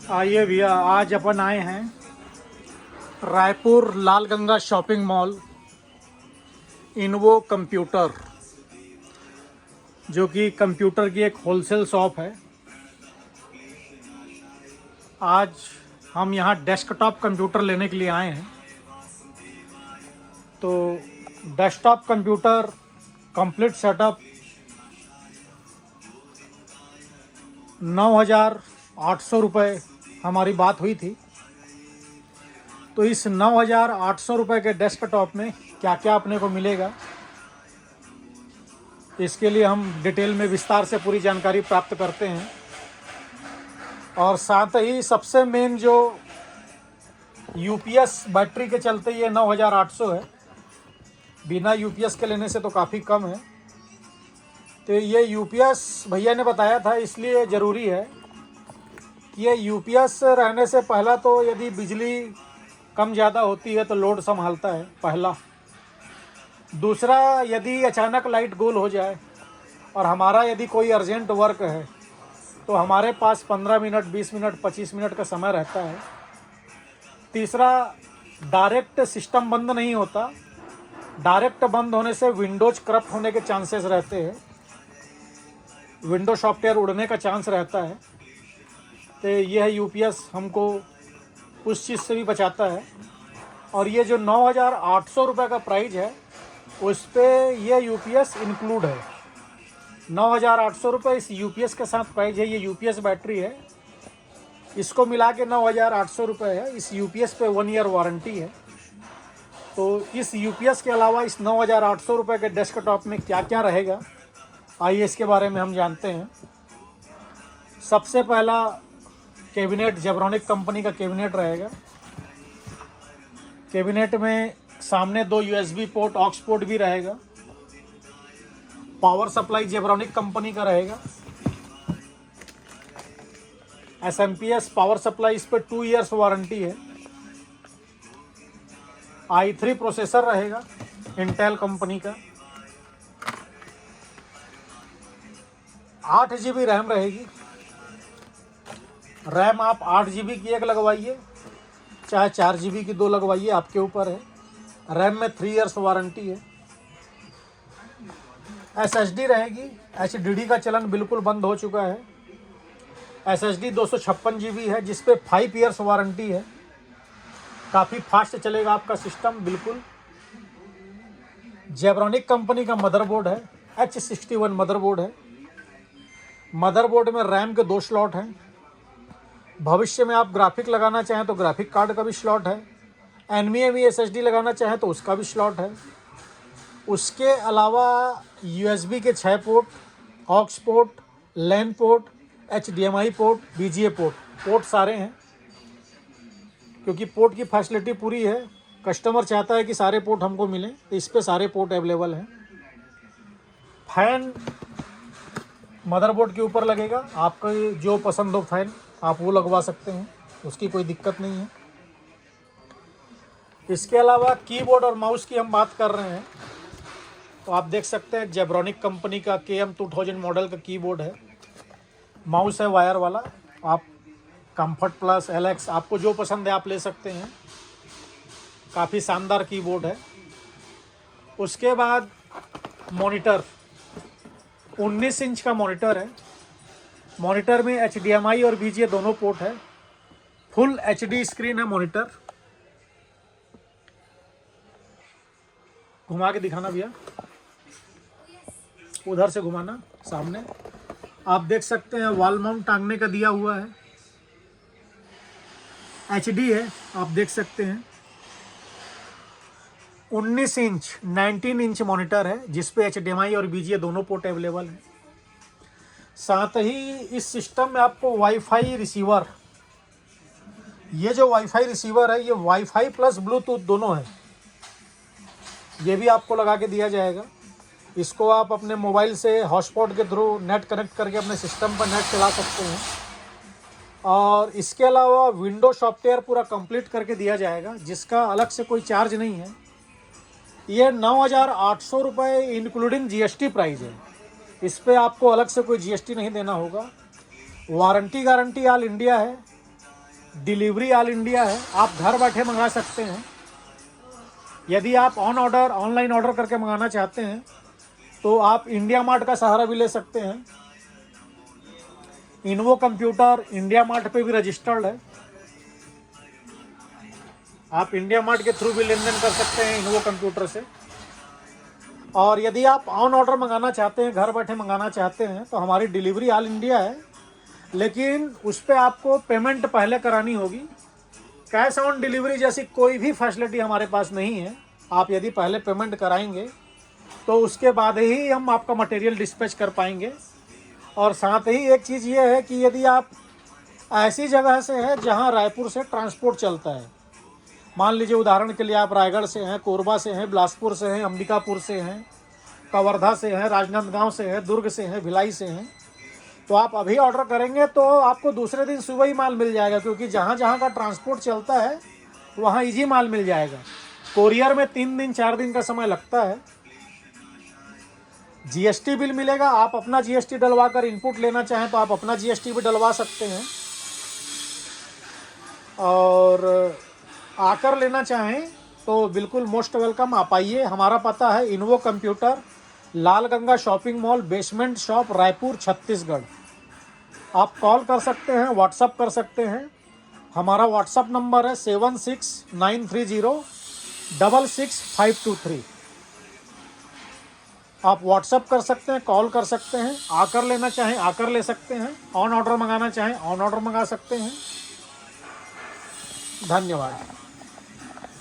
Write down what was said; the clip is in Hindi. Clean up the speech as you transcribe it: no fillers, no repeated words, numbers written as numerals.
आइए भैया, आज अपन आए हैं रायपुर लाल गंगा शॉपिंग मॉल इन्वो कंप्यूटर, जो कि कंप्यूटर की एक होलसेल शॉप है। आज हम यहाँ डेस्कटॉप कंप्यूटर लेने के लिए आए हैं। तो डेस्कटॉप कंप्यूटर कंप्लीट सेटअप 9,800 रुपये हमारी बात हुई थी। तो इस 9,800 रुपये के डेस्कटॉप में क्या क्या अपने को मिलेगा, इसके लिए हम डिटेल में विस्तार से पूरी जानकारी प्राप्त करते हैं। और साथ ही सबसे मेन जो यूपीएस बैटरी के चलते ये 9,800 है, बिना यूपीएस के लेने से तो काफ़ी कम है। तो ये यूपीएस भैया ने बताया था, इसलिए ज़रूरी है कि ये यूपीएस रहने से पहला तो यदि बिजली कम ज़्यादा होती है तो लोड संभालता है, पहला। दूसरा, यदि अचानक लाइट गोल हो जाए और हमारा यदि कोई अर्जेंट वर्क है तो हमारे पास 15 मिनट, 20 मिनट, 25 मिनट का समय रहता है। तीसरा, डायरेक्ट सिस्टम बंद नहीं होता। डायरेक्ट बंद होने से विंडोज करप्ट होने के चांसेस रहते हैं, विंडो सॉफ्टवेयर उड़ने का चांस रहता है। तो यह यूपीएस हमको उस चीज़ से भी बचाता है। और ये जो 9,800 रुपये का प्राइस है, उस पर यह यूपीएस इंक्लूड है। 9,800 रुपये इस यूपीएस के साथ प्राइस है। ये यूपीएस बैटरी है, इसको मिला के 9,800 रुपये है। इस यूपीएस पे 1 ईयर वारंटी है। तो इस यूपीएस के अलावा इस 9,800 रुपये के डेस्कटॉप में क्या क्या रहेगा, आइए इसके बारे में हम जानते हैं। सबसे पहला कैबिनेट, जेब्रॉनिक कंपनी का कैबिनेट रहेगा। कैबिनेट में सामने 2 यूएसबी पोर्ट, ऑक्स पोर्ट भी रहेगा। पावर सप्लाई जेब्रॉनिक कंपनी का रहेगा। एसएमपीएस पावर सप्लाई, इस पर 2 ईयर्स वारंटी है। i3 प्रोसेसर रहेगा इंटेल कंपनी का। 8 GB रैम रहेगी। रैम आप 8 GB की एक लगवाइए, चाहे 4 GB की 2 लगवाइए, आपके ऊपर है। रैम में 3 ईयर्स वारंटी है। SSD रहेगी। HDD का चलन बिल्कुल बंद हो चुका है। SSD 256 GB है, जिस पे 5 ईयर्स वारंटी है। काफ़ी फास्ट चलेगा आपका सिस्टम, बिल्कुल। जेब्रॉनिक कंपनी का मदरबोर्ड है, H61 मदरबोर्ड है। मदरबोर्ड में रैम के 2 स्लॉट हैं। भविष्य में आप ग्राफिक लगाना चाहें तो ग्राफिक कार्ड का भी स्लॉट है। NVMe SSD लगाना चाहें तो उसका भी स्लॉट है। उसके अलावा USB के 6 port, aux port, LAN port, HDMI port, VGA port सारे हैं। क्योंकि पोर्ट की फैसिलिटी पूरी है, कस्टमर चाहता है कि सारे पोर्ट हमको मिलें, तो इस पे सारे पोर्ट अवेलेबल हैं। फैन मदरबोर्ड के ऊपर लगेगा, आपको जो पसंद हो फैन आप वो लगवा सकते हैं, उसकी कोई दिक्कत नहीं है। इसके अलावा कीबोर्ड और माउस की हम बात कर रहे हैं तो आप देख सकते हैं जेब्रॉनिक कंपनी का KM 2000 मॉडल का कीबोर्ड है। माउस है वायर वाला। आप कंफर्ट प्लस, LX, आपको जो पसंद है आप ले सकते हैं। काफ़ी शानदार कीबोर्ड है। उसके बाद मॉनिटर, 19 इंच का मॉनिटर है। मॉनिटर में HDMI और VGA दोनों पोर्ट है। फुल HD स्क्रीन है मॉनिटर। घुमा के दिखाना भैया, उधर से घुमाना सामने। आप देख सकते हैं वॉल माउंट टांगने का दिया हुआ है। HD है, आप देख सकते हैं। 19 इंच 19 इंच मॉनिटर है, जिसपे HDMI और VGA दोनों पोर्ट अवेलेबल है। साथ ही इस सिस्टम में आपको वाईफाई रिसीवर, ये जो वाईफाई रिसीवर है ये वाईफाई प्लस ब्लूटूथ दोनों है, ये भी आपको लगा के दिया जाएगा। इसको आप अपने मोबाइल से हॉटस्पॉट के थ्रू नेट कनेक्ट करके अपने सिस्टम पर नेट चला सकते हैं। और इसके अलावा विंडो सॉफ्टवेयर पूरा कंप्लीट करके दिया जाएगा, जिसका अलग से कोई चार्ज नहीं है। ये 9,800 रुपये इंक्लूडिंग जीएसटी प्राइस है। इस पे आपको अलग से कोई जीएसटी नहीं देना होगा। वारंटी गारंटी ऑल इंडिया है, डिलीवरी ऑल इंडिया है। आप घर बैठे मंगा सकते हैं। यदि आप ऑनलाइन ऑर्डर करके मंगाना चाहते हैं तो आप इंडिया मार्ट का सहारा भी ले सकते हैं। इन्वो कंप्यूटर इंडिया मार्ट पे भी रजिस्टर्ड है। आप इंडिया मार्ट के थ्रू भी लेन देन कर सकते हैं इन्वो कंप्यूटर से। और यदि आप ऑन ऑर्डर मंगाना चाहते हैं, घर बैठे मंगाना चाहते हैं, तो हमारी डिलीवरी ऑल इंडिया है, लेकिन उस पर आपको पेमेंट पहले करानी होगी। कैश ऑन डिलीवरी जैसी कोई भी फैसिलिटी हमारे पास नहीं है। आप यदि पहले पेमेंट कराएंगे तो उसके बाद ही हम आपका मटेरियल डिस्पैच कर पाएंगे। और साथ ही एक चीज़ ये है कि यदि आप ऐसी जगह से हैं जहां रायपुर से ट्रांसपोर्ट चलता है, मान लीजिए उदाहरण के लिए आप रायगढ़ से हैं, कोरबा से हैं, बिलासपुर से हैं, अंबिकापुर से हैं, कवर्धा से हैं, राजनांदगांव से हैं, दुर्ग से हैं, भिलाई से हैं, तो आप अभी ऑर्डर करेंगे तो आपको दूसरे दिन सुबह ही माल मिल जाएगा, क्योंकि जहाँ जहाँ का ट्रांसपोर्ट चलता है वहाँ ईजी माल मिल जाएगा। कोरियर में 3 दिन 4 दिन का समय लगता है। जीएसटी बिल मिलेगा। आप अपना जीएसटी डलवा कर इनपुट लेना चाहें तो आप अपना जीएसटी भी डलवा सकते हैं, और आकर लेना चाहें तो बिल्कुल मोस्ट वेलकम। आप आइए। हमारा पता है Invo computer, Lal Ganga shopping mall, basement shop, Raipur, Chhattisgarh. आप कॉल कर सकते हैं, व्हाट्सअप कर सकते हैं। हमारा व्हाट्सअप नंबर है 7693066523। आप व्हाट्सअप कर सकते हैं, कॉल कर सकते हैं, आकर लेना चाहें आकर ले सकते हैं, ऑन ऑर्डर मंगाना चाहें ऑन ऑर्डर मंगा सकते हैं। धन्यवाद।